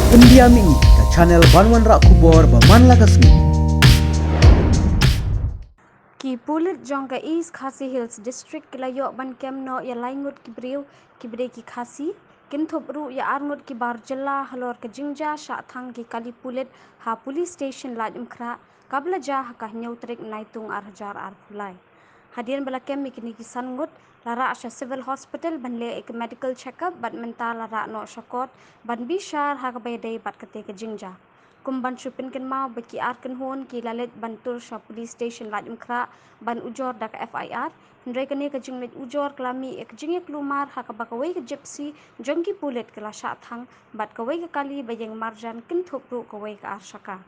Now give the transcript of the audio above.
Pendiam ini ke channel Banwan Rak Kubor Berman Lagasmi. Ki pulit jangka East Khasi Hills District kilayok ban kemno ya laingut ki briu ki bre ki khasi kinthop ru ya arngut ki bar jella halor ke jingja sha thang ki kali pulit ha police station laj umkhra kabla ja ka neutrik naitung arjar ar pulai hadian bala kem mikini ki sangut lara asha civil hospital ban le ek medical checkup ban mental lara no shakot ban bishar ha ka bede bat kate ke jingja kumban chupin ken mau beki arken hon ki lalet bantur sha police station laj umkhra ban ujor dak FIR ndre kene ke jinglet ujor klami ek jinge klumar ha ka bakawai ke gypsy jongki pulet kala sha thang bat kawai ke kali bayeng marjan kin thopru kawai ka arshaka